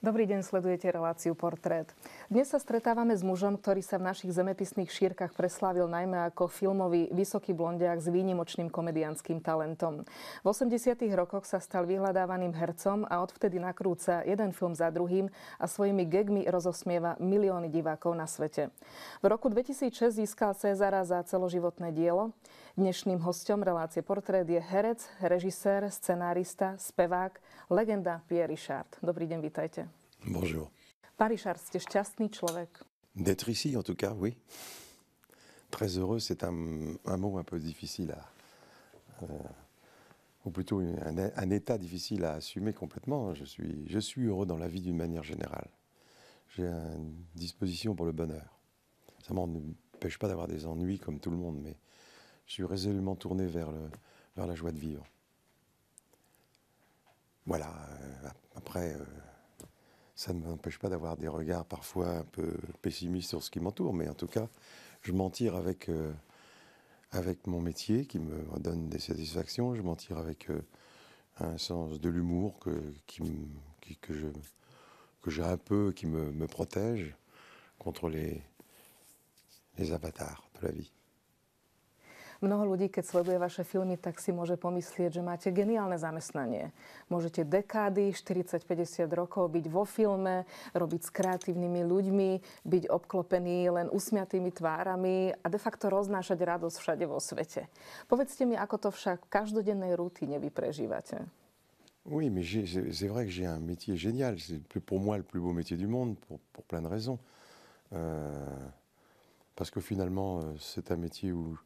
Dobrý deň, sledujete reláciu Portrét. Dnes sa stretávame s mužom, ktorý sa v našich zemepisných šírkach preslávil najmä ako filmový vysoký blondiak s výnimočným komediánskym talentom. V 80. rokoch sa stal vyhľadávaným hercom a odvtedy nakrúca jeden film za druhým a svojimi gagmi rozosmieva milióny divákov na svete. V roku 2006 získal Césara za celoživotné dielo. Dnešným hosťom relácie Portrét je herec, režisér, scenárista, spevák, legenda Pierre Richard. Dobrý deň, vítajte. Bonjour. Pán Richard, ste šťastný človek? D'être ici, en tout cas, oui. Très heureux, c'est un mot un peu difficile ou plutôt un état difficile à assumer complètement. Je suis heureux dans la vie d'une manière générale. J'ai une disposition pour le bonheur. Ça ne m'empêche pas d'avoir des ennuis comme tout le monde, mais je suis résolument tourné vers la joie de vivre. Voilà, après... ça ne m'empêche pas d'avoir des regards parfois un peu pessimistes sur ce qui m'entoure, mais en tout cas, je m'en tire avec mon métier qui me donne des satisfactions, je m'en tire avec un sens de l'humour que j'ai un peu, qui me protège contre les avatars de la vie. Mnoho ľudí, keď sleduje vaše filmy, tak si môže pomyslieť, že máte geniálne zamestnanie. Môžete dekády, 40-50 rokov byť vo filme, robiť s kreatívnymi ľuďmi, byť obklopený len usmiatými tvárami a de facto roznášať radosť všade vo svete. Povedzte mi, ako to však v každodennej rutine vy prežívate. Oui, mais c'est vrai que j'ai un métier génial. C'est pour moi le plus beau métier du monde, pour plein de raisons. Parce que finalement, c'est un métier où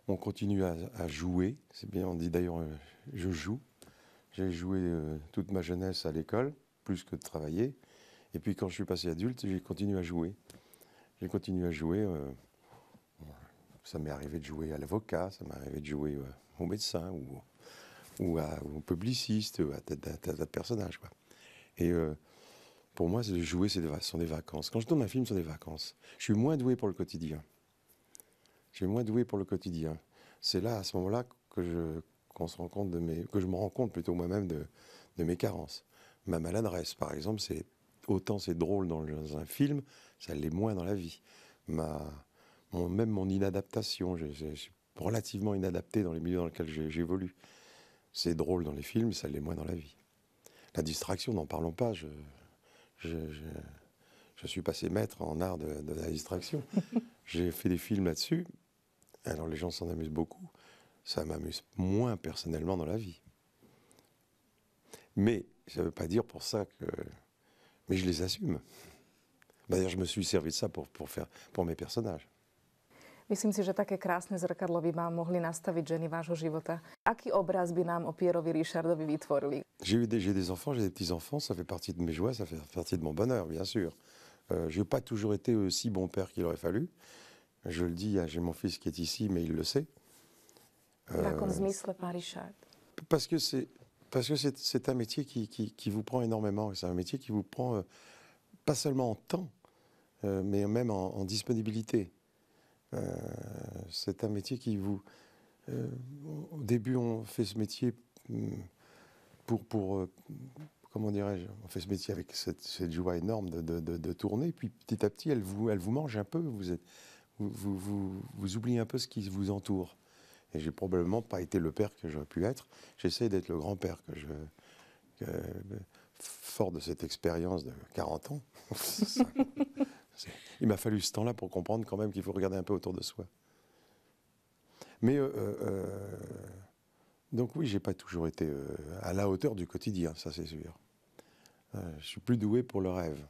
on continue à jouer, c'est bien, on dit d'ailleurs je joue. J'ai joué toute ma jeunesse à l'école, plus que de travailler. Et puis quand je suis passé adulte, j'ai continué à jouer. J'ai continué à jouer, ça m'est arrivé de jouer à l'avocat, ça m'est arrivé de jouer au médecin ou au publiciste, à tas de personnages, quoi. Et pour moi, jouer, ce sont des vacances. Quand je tourne un film, ce sont des vacances. Je suis moins doué pour le quotidien. Je suis moins doué pour le quotidien. C'est là, à ce moment-là, que je me rends compte plutôt moi-même de mes carences. Ma maladresse, par exemple, autant c'est drôle dans un film, ça l'est moins dans la vie. Même mon inadaptation, je suis relativement inadapté dans les milieux dans lesquels j'évolue. C'est drôle dans les films, ça l'est moins dans la vie. La distraction, n'en parlons pas. Je suis passé maître en art de la distraction. J'ai fait des films là-dessus. Alors les gens s'en amusent beaucoup. Ça m'amuse moins personnellement dans la vie. Mais ça ne veut pas dire pour ça que... Mais je les assume. D'ailleurs, je me suis servi de ça pour mes personnages. Myslím si, že také krásne zrkadlo by vám mohli nastaviť ženy vášho života. Aký obraz by nám o Pierrovi Richardovi vytvorili? J'ai des enfants, j'ai des petits-enfants, ça fait partie de mes joies, ça fait partie de mon bonheur, bien sûr. Je n'ai pas toujours été aussi bon père qu'il aurait fallu. Je le dis, j'ai mon fils qui est ici, mais il le sait. V akom zmysle, pán Richard? Parce que c'est un métier qui vous prend énormément. C'est un métier qui vous prend pas seulement en temps, mais même en disponibilité. C'est un métier qui vous... au début, on fait ce métier pour comment dirais-je, on fait ce métier avec cette joie énorme de tourner, puis petit à petit, elle vous mange un peu. Vous oubliez un peu ce qui vous entoure. Et j'ai probablement pas été le père que j'aurais pu être. J'essaie d'être le grand-père fort de cette expérience de 40 ans. Il m'a fallu ce temps-là pour comprendre quand même qu'il faut regarder un peu autour de soi. Mais donc oui, j'ai pas toujours été à la hauteur du quotidien, ça c'est sûr. Je suis plus doué pour le rêve.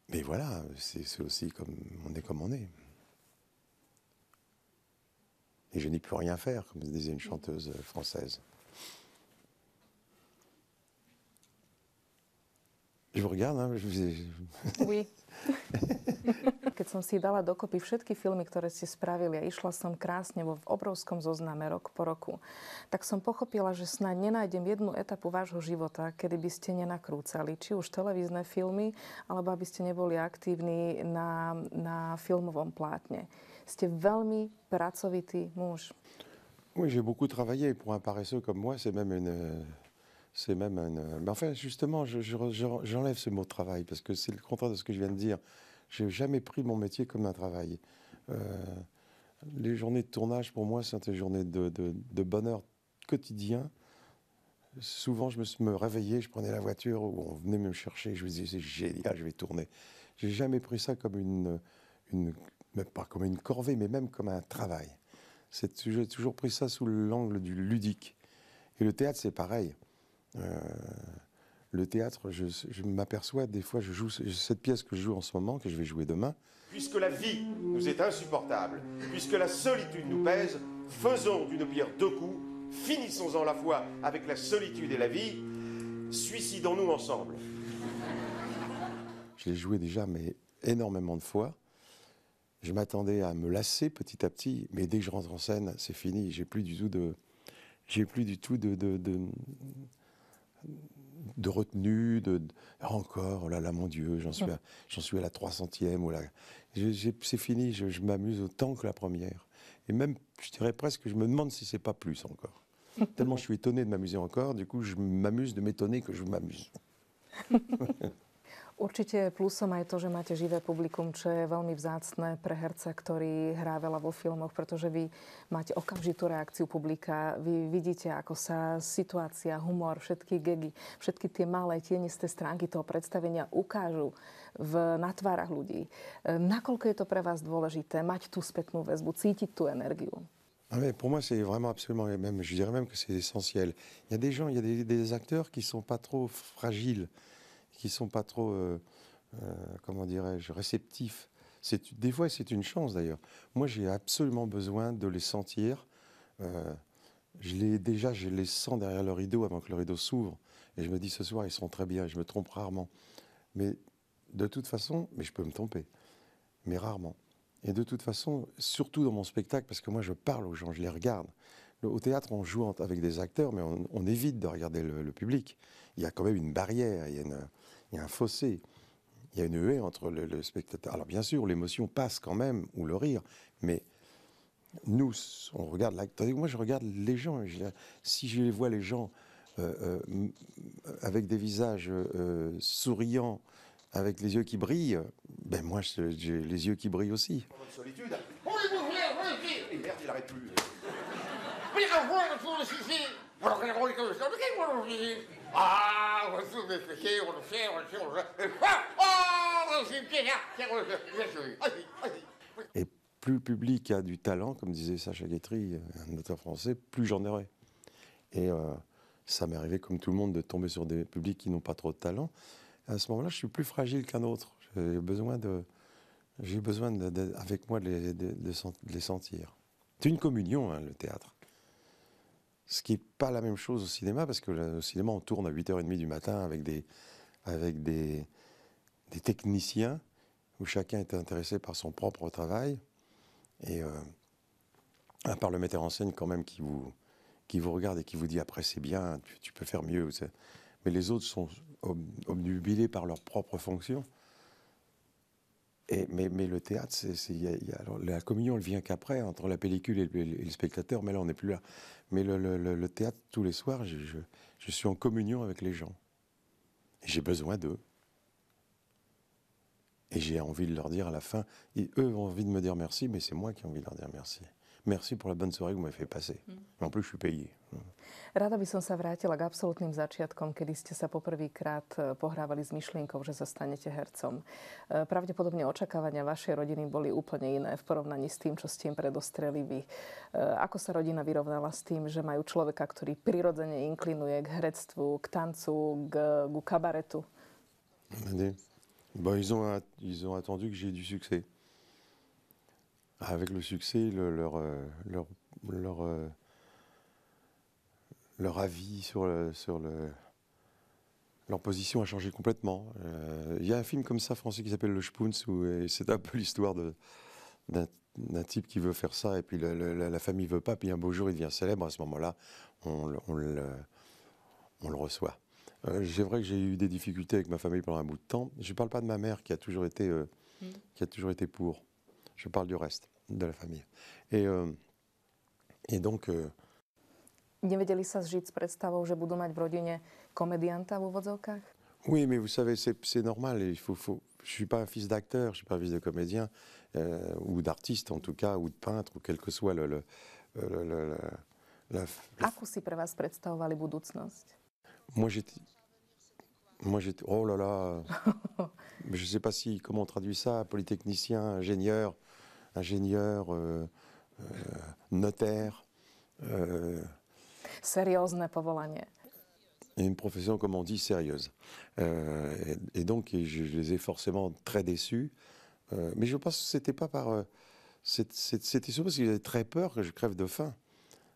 Mais voilà, c'est aussi comme on est. Et je n'y peux rien faire, comme disait une chanteuse française. Je vous regarde, hein, Oui. Keď som si dala dokopy všetky filmy, ktoré ste spravili a išla som krásne v obrovskom zozname rok po roku, tak som pochopila, že snáď nenájdem jednu etapu vášho života, kedy by ste nenakrúcali, či už televízne filmy, alebo aby ste neboli aktívni na filmovom plátne. Ste veľmi pracovitý muž. Oui, j'ai beaucoup travaillé. Pour un paresseux comme moi, c'est même C'est même un... Mais enfin, justement, j'enlève ce mot travail, parce que c'est le contraire de ce que je viens de dire. Je n'ai jamais pris mon métier comme un travail. Les journées de tournage, pour moi, c'est des journées de bonheur quotidien. Souvent, je me réveillais, je prenais la voiture, ou on venait me chercher, je me disais, c'est génial, je vais tourner. J'ai jamais pris ça comme pas comme une corvée, mais même comme un travail. J'ai toujours pris ça sous l'angle du ludique. Et le théâtre, c'est pareil. Le théâtre, je m'aperçois, des fois, je joue cette pièce que je joue en ce moment, que je vais jouer demain. Puisque la vie nous est insupportable, puisque la solitude nous pèse, faisons d'une pierre deux coups, finissons-en la fois avec la solitude et la vie, suicidons-nous ensemble. Je l'ai joué déjà, mais énormément de fois. Je m'attendais à me lasser petit à petit, mais dès que je rentre en scène, c'est fini. J'ai plus du tout de retenue, encore, oh là là, mon Dieu, j'en suis à la 300e. C'est fini, je m'amuse autant que la première. Et même, je dirais presque, je me demande si c'est pas plus encore. Tellement je suis étonné de m'amuser encore, du coup, je m'amuse de m'étonner que je m'amuse. Určite plusom aj to, že máte živé publikum, čo je veľmi vzácne pre herca, ktorý hrá veľa vo filmoch, pretože vy máte okamžitú reakciu publika. Vy vidíte, ako sa situácia, humor, všetky gegy, všetky tie malé tienisté stránky toho predstavenia ukážu na tvárach ľudí. Nakoľko je to pre vás dôležité mať tú spätnú väzbu, cítiť tú energiu? Ah mais pour moi, c'est vraiment absolument, même, je dirais même que c'est essentiel. Il y a des gens, il y a des acteurs qui sont pas trop fragiles, qui sont pas trop, comment dirais-je, réceptifs. Des fois, c'est une chance d'ailleurs. Moi, j'ai absolument besoin de les sentir. Je les sens derrière le rideau avant que le rideau s'ouvre. Et je me dis, ce soir, ils seront très bien. Je me trompe rarement. Mais de toute façon, mais je peux me tromper, mais rarement. Et de toute façon, surtout dans mon spectacle, parce que moi, je parle aux gens, je les regarde. Au théâtre, on joue avec des acteurs, mais on évite de regarder le public. Il y a quand même une barrière, il y a un fossé, il y a une haie entre le spectateur. Alors bien sûr, l'émotion passe quand même, ou le rire, mais nous, on regarde l'acteur. Moi, je regarde les gens. Si je les vois, les gens, avec des visages souriants, avec les yeux qui brillent, ben moi, j'ai les yeux qui brillent aussi. Votre solitude. Et merde, il arrête plus. Et plus le public a du talent, comme disait Sacha Guitry, un auteur français, plus j'en aurai. Et ça m'est arrivé, comme tout le monde, de tomber sur des publics qui n'ont pas trop de talent. À ce moment-là, je suis plus fragile qu'un autre. J'ai besoin, avec moi, de les sentir. C'est une communion, hein, le théâtre. Ce qui n'est pas la même chose au cinéma, parce que au cinéma, on tourne à 8h30 du matin avec des techniciens, où chacun est intéressé par son propre travail, et à part le metteur en scène quand même qui vous regarde et qui vous dit après c'est bien, tu peux faire mieux. Mais les autres sont obnubilés par leur propre fonction. Mais le théâtre, alors, la communion, elle vient qu'après, entre la pellicule et le spectateur, mais là, on n'est plus là. Mais le théâtre, tous les soirs, je suis en communion avec les gens. Et j'ai besoin d'eux. Et j'ai envie de leur dire à la fin, et eux ont envie de me dire merci, mais c'est moi qui ai envie de leur dire merci. Merci pour la bonne soirée que vous m'avez fait passer. En plus, je suis payé. Rada by som sa vrátila k absolútnym začiatkom, kedy ste sa poprvýkrát pohrávali s myšlienkou, že zostanete hercom. Pravdepodobne očakávania vašej rodiny boli úplne iné v porovnaní s tým, čo ste im predostreli vy. Ako sa rodina vyrovnala s tým, že majú človeka, ktorý prirodzene inklinuje k herectvu, k tancu, k kabaretu? Bon, ils ont attendu que j'ai du succès. Avec le succès, leur avis sur leur position a changé complètement. Il y a un film comme ça français qui s'appelle Le Spoons, et c'est un peu l'histoire d'un type qui veut faire ça, et puis la famille veut pas, puis un beau jour il devient célèbre. À ce moment-là, on le reçoit. C'est vrai que j'ai eu des difficultés avec ma famille pendant un bout de temps. Je ne parle pas de ma mère qui a toujours été pour. Je parle du reste de la famille. Et donc, Nevedeli sa zžiť s predstavou, že budú mať v rodine komedianta v úvodzovkách? Oui, mais vous savez, c'est normal. Je suis pas un fils d'acteur, je suis pas un fils de comédien, ou d'artiste en tout cas, ou de peintre, ou quel que soit Akú si pre vás predstavovali budúcnosť? Moi, oh là là, je sais pas comment on traduit ça, polytechnicien, ingénieur, notaire. Seriózne povolanie. Une profession, comme on dit, sérieuse. Et donc, je les ai forcément très déçus. Mais je pense que c'était pas par... c'était surtout parce qu'ils avaient très peur que je crève de faim.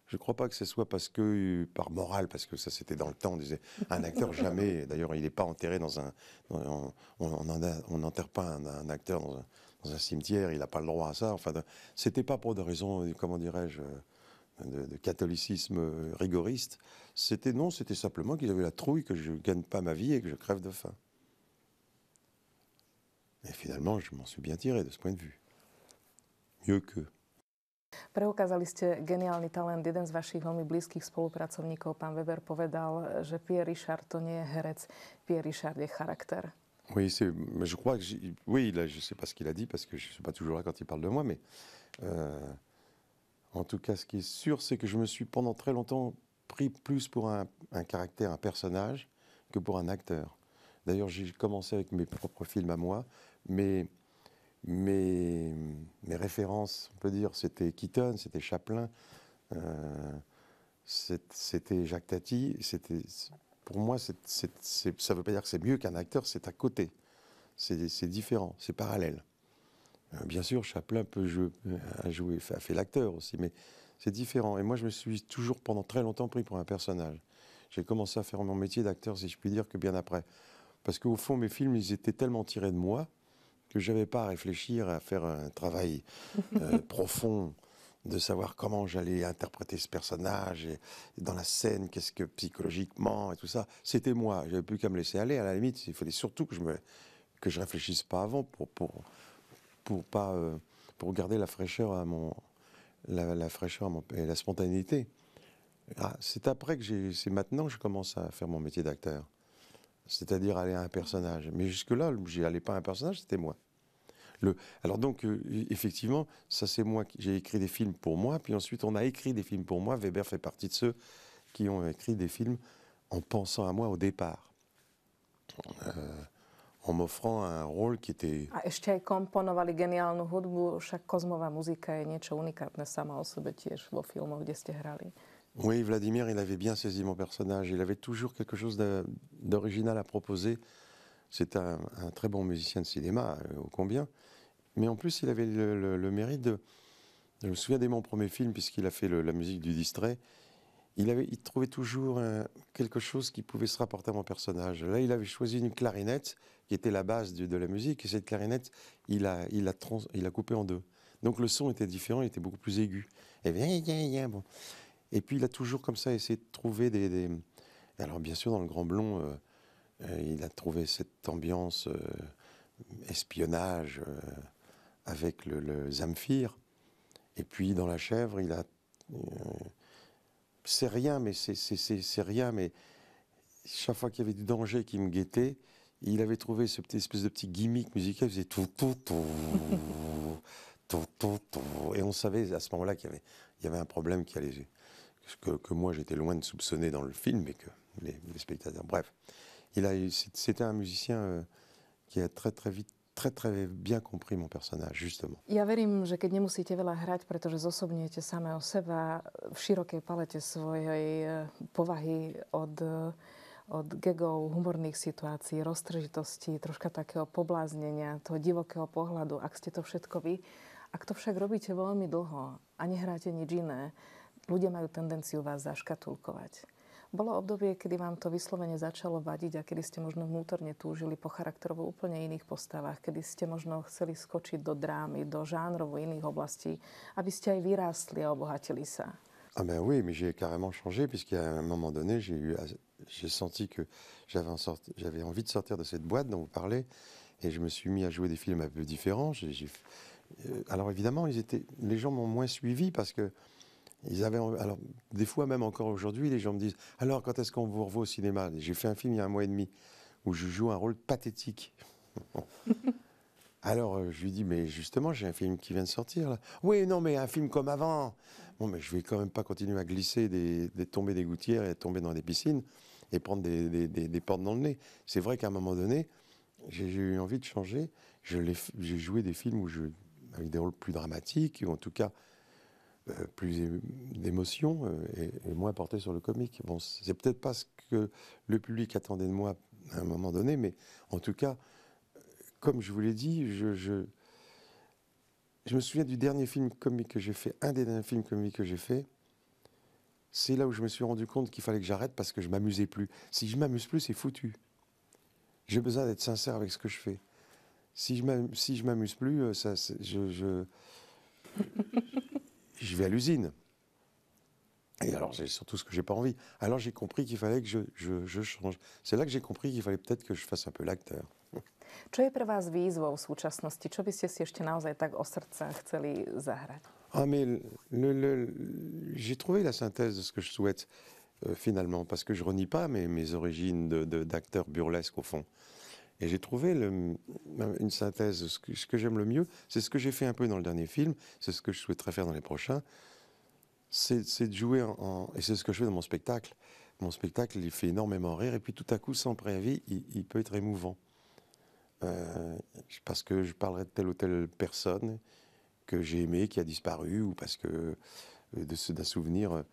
Je ne crois pas que ce soit par morale, parce que ça c'était dans le temps, on disait un acteur jamais, d'ailleurs il n'est pas enterré on n'enterre pas un acteur dans un cimetière, il n'a pas le droit à ça. Enfin, c'était pas pour des raisons, comment dirais-je, de catholicisme rigoriste. C'était simplement qu'ils avaient la trouille que je ne gagne pas ma vie et que je crève de faim. Et finalement, je m'en suis bien tiré de ce point de vue. Mieux qu'eux. Preukázali ste geniálny talent. Jeden z vašich veľmi blízkych spolupracovníkov, pán Weber, povedal, že Pierre Richard to nie je herec, Pierre Richard je charakter. Oui, je crois que... Oui, là, je ne sais pas ce qu'il a dit, parce que je ne suis pas toujours là quand il parle de moi, mais... en tout cas, ce qui est sûr, c'est que je me suis pendant très longtemps pris plus pour un caractère, un personnage, que pour un acteur. D'ailleurs, j'ai commencé avec mes propres films à moi, mais... Mes références, on peut dire, c'était Keaton, c'était Chaplin, c'était Jacques Tati. Pour moi, ça ne veut pas dire que c'est mieux qu'un acteur, c'est à côté. C'est différent, c'est parallèle. Bien sûr, Chaplin a fait l'acteur aussi, mais c'est différent. Et moi, je me suis toujours, pendant très longtemps, pris pour un personnage. J'ai commencé à faire mon métier d'acteur, si je puis dire, que bien après. Parce qu'au fond, mes films, ils étaient tellement tirés de moi, que je n'avais pas à réfléchir, à faire un travail profond, de savoir comment j'allais interpréter ce personnage, et dans la scène, qu'est-ce que psychologiquement, et tout ça. C'était moi, je n'avais plus qu'à me laisser aller. À la limite, il fallait surtout que je réfléchisse pas avant pour garder la fraîcheur et la spontanéité. Ah, c'est maintenant que je commence à faire mon métier d'acteur. C'est-à-dire aller à un personnage. Mais jusque-là, je n'allais pas à un personnage, c'était moi. Alors donc, effectivement, ça c'est moi, j'ai écrit des films pour moi, puis ensuite on a écrit des films pour moi. Weber fait partie de ceux qui ont écrit des films en pensant à moi au départ. En m'offrant un rôle qui était... A ešte aj komponovali geniálnu hudbu, však Kozmová muzika je niečo unikátne sama o sebe tiež vo filmoch, kde ste hrali. Oui, Vladimir, il avait bien saisi mon personnage. Il avait toujours quelque chose d'original à proposer. C'est un très bon musicien de cinéma, ô combien. Mais en plus, il avait le mérite de... Je me souviens dès mon premier film, puisqu'il a fait la musique du Distrait, il trouvait toujours quelque chose qui pouvait se rapporter à mon personnage. Là, il avait choisi une clarinette, qui était la base de la musique, et cette clarinette, il a coupé en deux. Donc le son était différent, il était beaucoup plus aigu. Et bon... Et puis il a toujours comme ça essayé de trouver des... Alors bien sûr dans Le Grand Blond, il a trouvé cette ambiance espionnage avec le Zamfir. Et puis dans La Chèvre, il a... c'est rien, mais c'est rien, mais chaque fois qu'il y avait du danger qui me guettait, il avait trouvé ce espèce de petit gimmick musical, il faisait tout, tout, tout, tout, tout, tout. Et on savait à ce moment-là qu'il y avait un problème qui allait... Que moi j'étais loin de soupçonner dans le film, mais que les spectateurs... Bref, c'était un musicien qui a très bien compris mon personnage, justement. Ja verím, že keď nemusíte veľa hrať, pretože zosobňujete samého seba v širokej palete svojej povahy od gagov, humorných situácií, roztržitosti, troška takého pobláznenia, toho divokého pohľadu, ak ste to všetko vy. Ak to však robíte veľmi dlho a nehráte nič iné, ľudia majú tendenciu vás zaškatulkovať. Bolo obdobie, kedy vám to vyslovene začalo vadiť a kedy ste možno vnútorne túžili po charakterovo úplne iných postavách, kedy ste možno chceli skočiť do drámy, do žánrovo iných oblastí, aby ste aj vyrástli a obohatili sa. Ah ben oui, mais j'ai carrément changé, puisqu'à un moment donné, j'ai senti que j'avais envie de sortir de cette boîte dont vous parlez, et je me suis mis à jouer des films un peu différents. Alors évidemment, les gens m'ont moins suivi parce que Alors, des fois, même encore aujourd'hui, les gens me disent « Alors, quand est-ce qu'on vous revoit au cinéma ?» J'ai fait un film il y a 1 mois et demi où je joue un rôle pathétique. Alors, je lui dis « Mais justement, j'ai un film qui vient de sortir, là. »« Oui, non, mais un film comme avant. » Bon, mais je vais quand même pas continuer à glisser, tomber des gouttières et tomber dans des piscines et prendre des portes dans le nez. C'est vrai qu'à un moment donné, j'ai eu envie de changer. J'ai joué des films avec des rôles plus dramatiques, ou en tout cas plus d'émotion et moins porté sur le comique. Bon, c'est peut-être pas ce que le public attendait de moi à un moment donné, mais en tout cas, comme je vous l'ai dit, je me souviens du dernier film comique que j'ai fait, un des derniers films comiques que j'ai fait. C'est là où je me suis rendu compte qu'il fallait que j'arrête parce que je m'amusais plus. Si je m'amuse plus, c'est foutu. J'ai besoin d'être sincère avec ce que je fais. Si je m'amuse plus, je vais à l'usine. Et alors, c'est surtout ce que j'ai pas envie. Alors, j'ai compris qu'il fallait que je change. C'est là que j'ai compris qu'il fallait peut-être que je fasse un peu l'acteur. Čo je pre vás výzvou v súčasnosti? Čo by ste si ešte naozaj tak o srdce chceli zahrať? Ah, mais j'ai trouvé la synthèse de ce que je souhaite, finalement, parce que je renie pas mes origines d'acteur burlesque, au fond. Et j'ai trouvé une synthèse. Ce que j'aime le mieux, c'est ce que j'ai fait un peu dans le dernier film, c'est ce que je souhaiterais faire dans les prochains, c'est de jouer et c'est ce que je fais dans mon spectacle. Mon spectacle, il fait énormément rire, et puis tout à coup, sans préavis, il peut être émouvant. Parce que je parlerai de telle ou telle personne que j'ai aimée, qui a disparu, ou parce que d'un souvenir.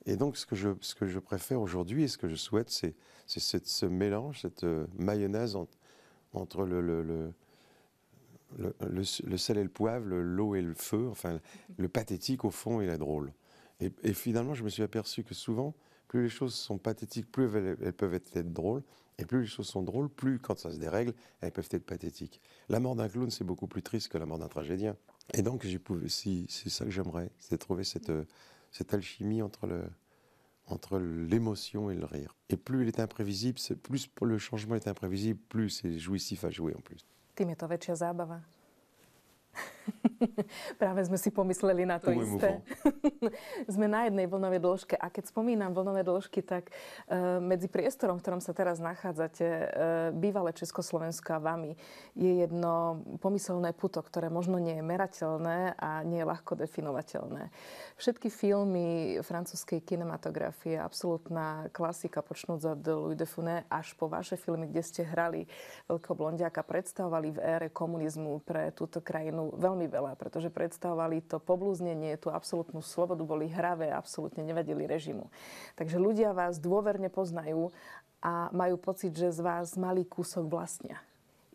Et donc, ce que je préfère aujourd'hui, et ce que je souhaite, c'est ce mélange, cette mayonnaise entre le sel et le poivre, l'eau et le feu, enfin, le pathétique au fond et la drôle. Et finalement, je me suis aperçu que souvent, plus les choses sont pathétiques, plus elles peuvent être drôles, et plus les choses sont drôles, plus, quand ça se dérègle, elles peuvent être pathétiques. La mort d'un clown, c'est beaucoup plus triste que la mort d'un tragédien. Et donc, c'est ça que j'aimerais, c'est trouver cette alchimie entre l'émotion et le rire. Et plus il est imprévisible, plus le changement est imprévisible, plus c'est jouissif à jouer en plus. Tým je to väčšia zábava. Práve sme si pomysleli na to isté. Sme na jednej vlnovej dĺžke. A keď spomínam vlnové dĺžky, tak medzi priestorom, v ktorom sa teraz nachádzate, bývalé Československo a vami, je jedno pomyselné puto, ktoré možno nie je merateľné a nie je ľahko definovateľné. Všetky filmy francúzskej kinematografie, absolútna klasika, počnúc od Louis de Funès až po vaše filmy, kde ste hrali Veľkého blondiaka, predstavovali v ére komunizmu pre túto krajinu veľmi veľa, pretože predstavovali to poblúznenie, tú absolútnu slobodu, boli hravé, absolútne nevadili režimu. Takže ľudia vás dôverne poznajú a majú pocit, že z vás malý kúsok vlastnia.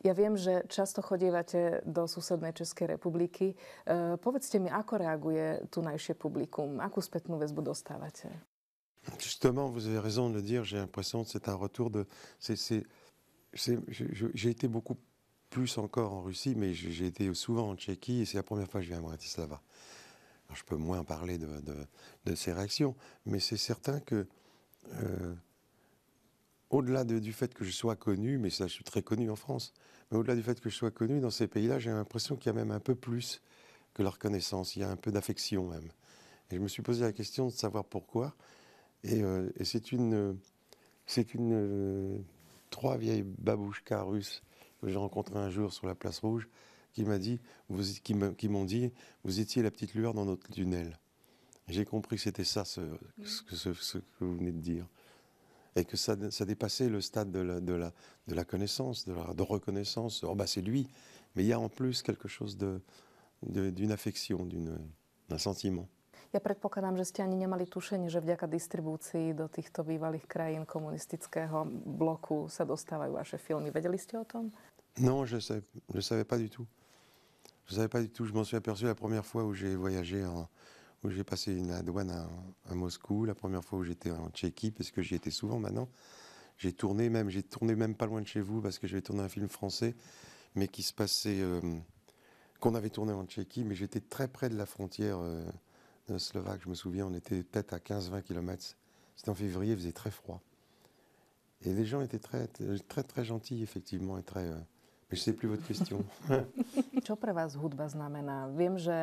Ja viem, že často chodívate do susednej Českej republiky. Povedzte mi, ako reaguje tunajšie publikum? Akú spätnú väzbu dostávate? Justement, vous avez raison de le dire, j'ai l'impression que c'est un retour de... J'ai été beaucoup plus encore en Russie, mais j'ai été souvent en Tchéquie, et c'est la première fois que je viens à Bratislava. Alors, je peux moins parler de ces réactions, mais c'est certain que, au-delà du fait que je sois connu, mais ça, je suis très connu en France, mais au-delà du fait que je sois connu dans ces pays-là, j'ai l'impression qu'il y a même un peu plus que la reconnaissance, il y a un peu d'affection même. Et je me suis posé la question de savoir pourquoi, et c'est trois vieilles babouchkas russes que j'ai rencontré un jour sur la place Rouge, qui m'ont dit, vous étiez la petite lueur dans notre tunnel. J'ai compris que c'était ça, ce que vous venez de dire. Et que ça dépassait le stade de la connaissance, de reconnaissance. Oh, bah, c'est lui. Mais il y a en plus quelque chose d'une affection, d'un sentiment. Ja predpokladám, že ste ani nemali tušenie, že vďaka distribúcii do týchto bývalých krajín komunistického bloku sa dostávajú vaše filmy. Vedeli ste o tom? Non, je ne savais pas du tout. Je ne savais pas du tout. Je m'en suis aperçu la première fois où j'ai voyagé, où j'ai passé la douane à Moscou, la première fois où j'étais en Tchéquie, parce que j'y étais souvent maintenant. J'ai tourné même pas loin de chez vous, parce que j'avais tourné un film français, mais qui se passait, qu'on avait tourné en Tchéquie, mais j'étais très près de la frontière slovaque. Je me souviens, on était peut-être à 15-20 km. C'était en février, il faisait très froid. Et les gens étaient très, très, très gentils, effectivement, et très Je ne sais plus votre question. Čo pre vás hudba znamená? Viem, že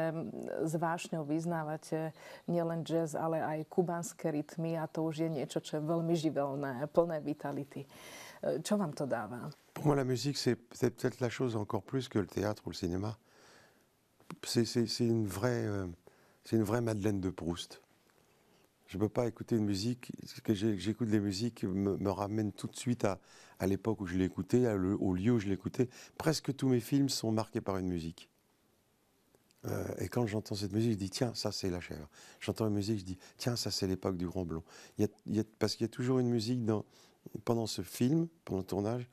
s vášňou vyznávate nielen jazz, ale aj kubanské rytmy a to už je niečo, čo je veľmi živelné, plné vitality. Čo vám to dáva? Pour moi, la musique, c'est peut-être la chose encore plus que le théâtre ou le cinéma. C'est une vraie Madeleine de Proust. Je ne peux pas écouter une musique, que j'écoute des musiques me ramènent tout de suite à l'époque où je l'écoutais, au lieu où je l'écoutais. Presque tous mes films sont marqués par une musique. Et quand j'entends cette musique, je dis tiens, ça c'est la chèvre. J'entends une musique, je dis tiens, ça c'est l'époque du Grand Blond. Parce qu'il y a toujours une musique pendant ce film, pendant le tournage,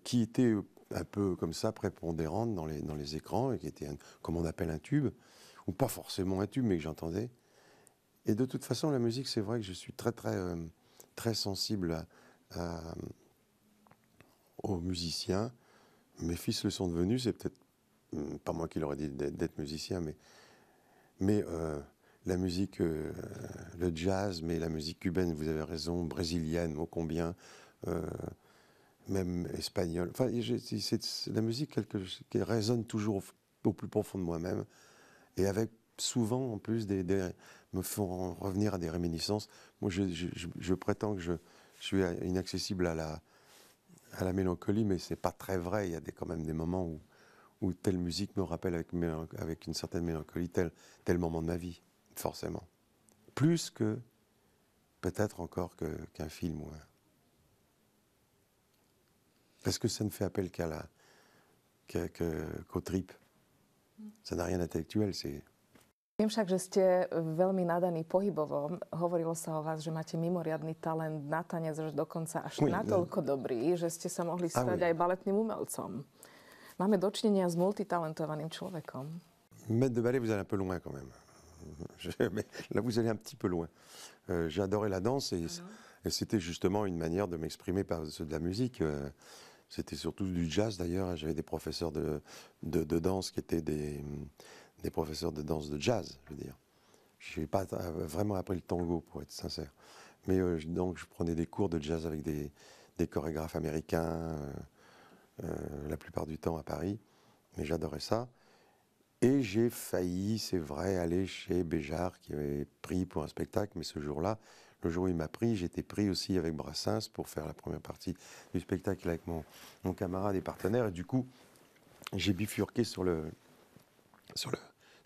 qui était un peu comme ça, prépondérante dans les écrans, et qui était, comme on appelle un tube, ou pas forcément un tube, mais que j'entendais. Et de toute façon, la musique, c'est vrai que je suis très sensible aux musiciens. Mes fils le sont devenus, c'est peut-être pas moi qui leur ai dit d'être musicien, mais la musique, le jazz, mais la musique cubaine, vous avez raison, brésilienne, ô combien, même espagnole. Enfin, c'est la musique qui résonne toujours au plus profond de moi-même, et avec souvent, en plus, me font revenir à des réminiscences. Moi, je prétends que je suis inaccessible à la mélancolie, mais c'est pas très vrai. Il y a quand même des moments où telle musique me rappelle avec une certaine mélancolie tel moment de ma vie, forcément. Plus que, peut-être encore qu'un film. Ouais. Parce que ça ne fait appel qu'aux tripes. Ça n'a rien d'intellectuel, c'est... Viem však, že ste veľmi nadaní pohybovo. Hovorilo sa o vás, že máte mimoriadny talent na tanec, že dokonca až natoľko dobrý, že ste sa mohli stať aj baletným umelcom. Máme dočinenia s multitalentovaným človekom. Maître de ballet, vous allez un peu loin quand même. Mais là, vous allez un petit peu loin. J'ai adoré la danse et c'était justement une manière de m'exprimer par de la musique. C'était surtout du jazz d'ailleurs. J'avais des professeurs de danse qui étaient des professeurs de danse de jazz, je veux dire. Je n'ai pas vraiment appris le tango, pour être sincère. Mais donc, je prenais des cours de jazz avec des chorégraphes américains, la plupart du temps à Paris. Mais j'adorais ça. Et j'ai failli, c'est vrai, aller chez Béjart, qui m'avait pris pour un spectacle. Mais ce jour-là, le jour où il m'a pris, j'étais pris aussi avec Brassens pour faire la première partie du spectacle avec mon camarade et partenaire. Et du coup, j'ai bifurqué sur le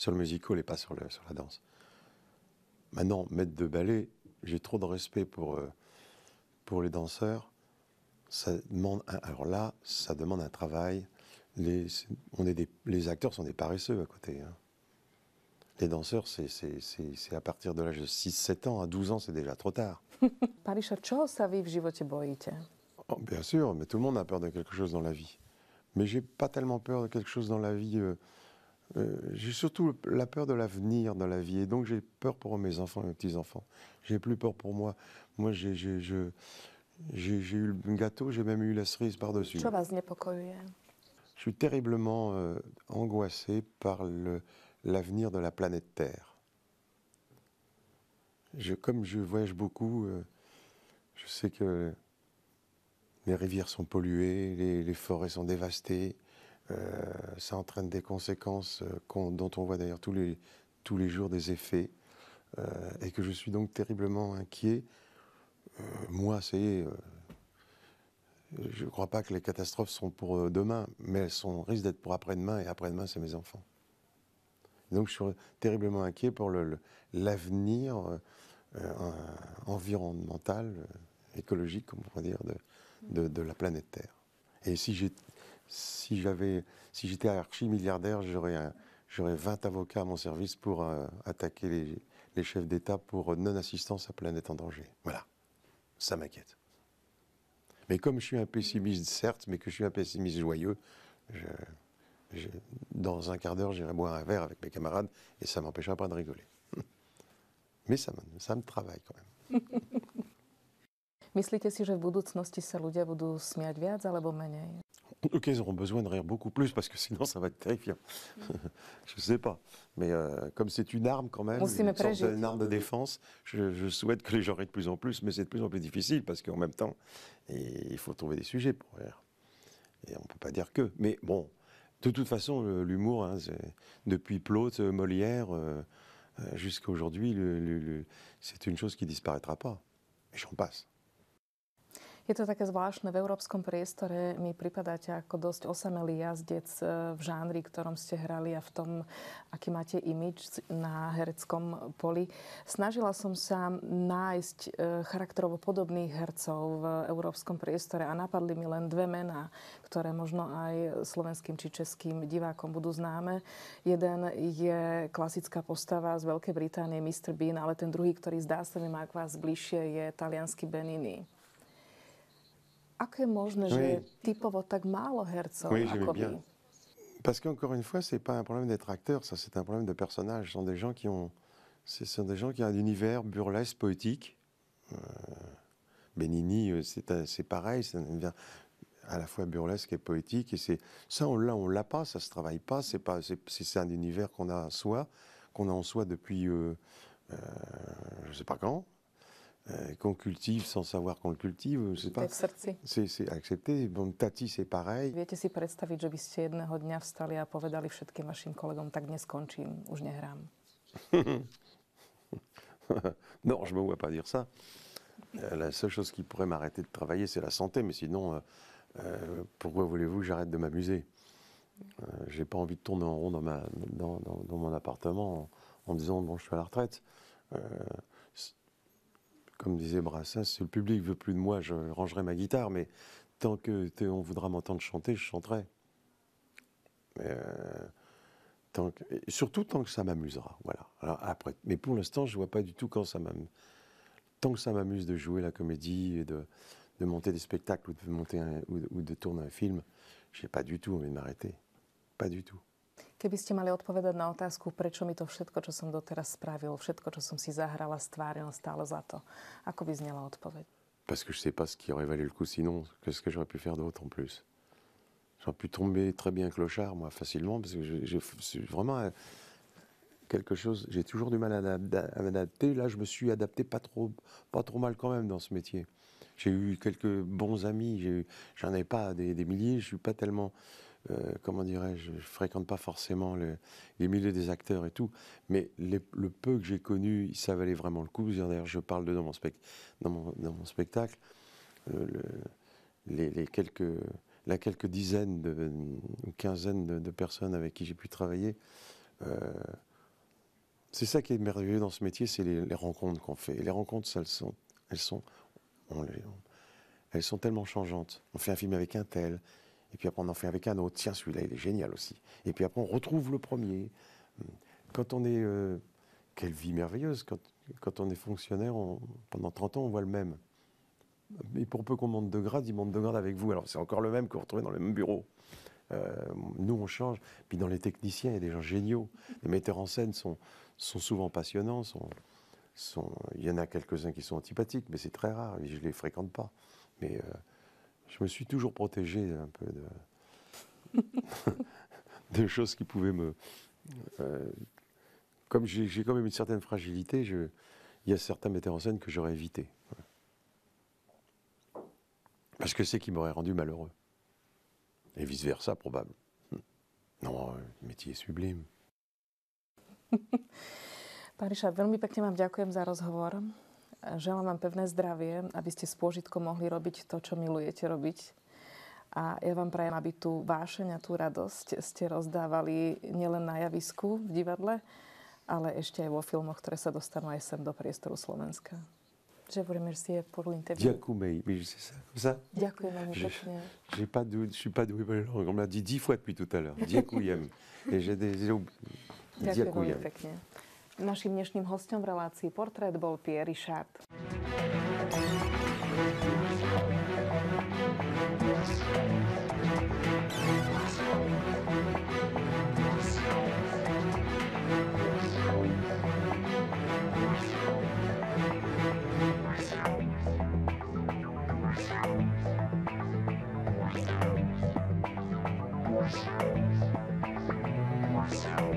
musical et pas sur la danse. Maintenant, maître de ballet, j'ai trop de respect pour les danseurs. Ça demande ça demande un travail. Les acteurs sont des paresseux à côté. Hein. Les danseurs, c'est à partir de l'âge de 6-7 ans. À 12 ans, c'est déjà trop tard. Pariša, čoho sa vy v živote bojíte? Oh, bien sûr, mais tout le monde a peur de quelque chose dans la vie. Mais j'ai pas tellement peur de quelque chose dans la vie... j'ai surtout la peur de l'avenir dans la vie. Et donc, j'ai peur pour mes enfants et mes petits-enfants. J'ai plus peur pour moi. Moi, j'ai eu le gâteau, j'ai même eu la cerise par-dessus. Čo vás znepokojuje? Je suis terriblement angoissé par l'avenir de la planète Terre. Comme je voyage beaucoup, je sais que les rivières sont polluées, les forêts sont dévastées. Ça entraîne des conséquences dont on voit d'ailleurs tous les jours des effets, et que je suis donc terriblement inquiet. Moi, je ne crois pas que les catastrophes sont pour demain, mais elles risquent d'être pour après-demain, et après-demain, c'est mes enfants. Et donc je suis terriblement inquiet pour l'avenir environnemental, écologique, comme on pourrait dire, de la planète Terre. Et si j'étais archi-milliardaire, j'aurais 20 avocats à mon service pour attaquer les chefs d'État pour non-assistance à Planète en danger. Voilà, ça m'inquiète. Mais comme je suis un pessimiste, certes, mais que je suis un pessimiste joyeux, dans un quart d'heure, j'irai boire un verre avec mes camarades et ça ne m'empêchera pas de rigoler. Mais ça me travaille quand même. Myslíte si, že v budúcnosti sa ľudia budú smiať viac alebo menej? Ok, ils auront besoin de rire beaucoup plus parce que sinon ça va être terrifiant. Je ne sais pas. Mais comme c'est une arme quand même, une arme de défense, je souhaite que les gens rient de plus en plus, mais c'est de plus en plus difficile parce qu'en même temps, il faut trouver des sujets pour rire. Et on ne peut pas dire que. Mais bon, de toute façon, l'humour, hein, depuis Plaute, Molière, jusqu'à aujourd'hui, c'est une chose qui ne disparaîtra pas. Et j'en passe. Je to také zvláštne. V európskom priestore mi pripadáte ako dosť osamelý jazdec v žánri, ktorom ste hrali a v tom, aký máte imidž na hereckom poli. Snažila som sa nájsť charakterovo podobných hercov v európskom priestore a napadli mi len dve mená, ktoré možno aj slovenským či českým divákom budú známe. Jeden je klasická postava z Veľkej Británie, Mr. Bean, ale ten druhý, ktorý zdá sa mi má k vás bližšie, je taliansky Benigni. Ako je možné, že je typovo tak málo hercov ako vy? Parce qu'encore une fois, c'est pas un problème d'être acteur, ça c'est un problème de personnage. Ce sont des gens qui ont un univers burlesque, poétique. Benigni, c'est pareil, c'est un univers à la fois burlesque et poétique. Et ça, on l'a pas, ça se travaille pas. C'est un univers qu'on a en soi depuis, je sais pas quand. Qu'on cultive sans savoir qu'on le cultive. C'est accepté. Bon, Tati, c'est pareil. Viete si predstaviť, že by ste jedného dňa vstali a povedali všetkým vašim kolegom, tak dnes skončím, už nehrám? Non, je ne me vois pas dire ça. La seule chose qui pourrait m'arrêter de travailler, c'est la santé. Mais sinon, pourquoi voulez-vous que j'arrête de m'amuser? J'ai pas envie de tourner en rond dans mon appartement en disant, bon, je suis à la retraite. Comme disait Brassens, si le public veut plus de moi, je rangerai ma guitare, mais tant qu'on voudra m'entendre chanter, je chanterai. Surtout tant que ça m'amusera, voilà. Alors après, mais pour l'instant, je vois pas du tout quand ça m'amuse. Tant que ça m'amuse de jouer la comédie et de monter des spectacles ou de tourner un film, j'ai pas du tout envie de m'arrêter. Pas du tout. Keby ste mali odpovedať na otázku, prečo mi to všetko, čo som doteraz spravil, všetko, čo som si zahrala, stváril, stálo za to, ako by znela odpoveď? Parce que je sais pas ce qui aurait valu le coup sinon. Qu'est-ce que j'aurais pu faire d'autre en plus? J'aurais pu tomber très bien clochard, moi, facilement, parce que c'est vraiment quelque chose... J'ai toujours du mal à m'adapter. Là, je me suis adapté pas trop mal quand même dans ce métier. J'ai eu quelques bons amis, j'en ai pas des milliers, je suis pas tellement... comment dirais-je, je fréquente pas forcément les milieux des acteurs et tout, mais le peu que j'ai connu, ça valait vraiment le coup. D'ailleurs, je parle dans mon spectacle, la quelques dizaines ou quinzaine de personnes avec qui j'ai pu travailler. C'est ça qui est merveilleux dans ce métier, c'est les rencontres qu'on fait. Et les rencontres, elles sont tellement changeantes. On fait un film avec un tel. Et puis après, on en fait avec un autre. Tiens, celui-là, il est génial aussi. Et puis après, on retrouve le premier. Quand on est... quelle vie merveilleuse. Quand on est fonctionnaire, pendant 30 ans, on voit le même. Et pour peu qu'on monte de grade, il monte de grade avec vous. Alors, c'est encore le même que vous retrouvez dans le même bureau. Nous, on change. Puis dans les techniciens, il y a des gens géniaux. Les metteurs en scène sont souvent passionnants. Il y en a quelques-uns qui sont antipathiques, mais c'est très rare. Je ne les fréquente pas. Mais... je me suis toujours protégé un peu de choses qui pouvaient me... comme j'ai quand même une certaine fragilité, il y a certains metteurs en scène que j'aurais évité. Parce que c'est qui m'aurait rendu malheureux. Et vice-versa, probable. Non, le métier est sublime. Pán Richard, veľmi pekne vám ďakujem za rozhovor. Želám vám pevné zdravie, aby ste s pôžitkom mohli robiť to, čo milujete robiť. A ja vám prajem, aby tú vášeň a tú radosť ste rozdávali nielen na javisku v divadle, ale ešte aj vo filmoch, ktoré sa dostanú aj sem do priestoru Slovenska. Je vous remercie pour l'interview. Giacoumé, mais c'est ça, comme ça? Ďakujem veľmi pekne. Je suis pas doué pour la langue. On me l'a dit 10 fois depuis tout à l'heure. Giacouyem. Et j'ai des... Ďakujem veľmi pekne. Naším dnešným hosťom v relácii Portrét bol Pierre Richard. So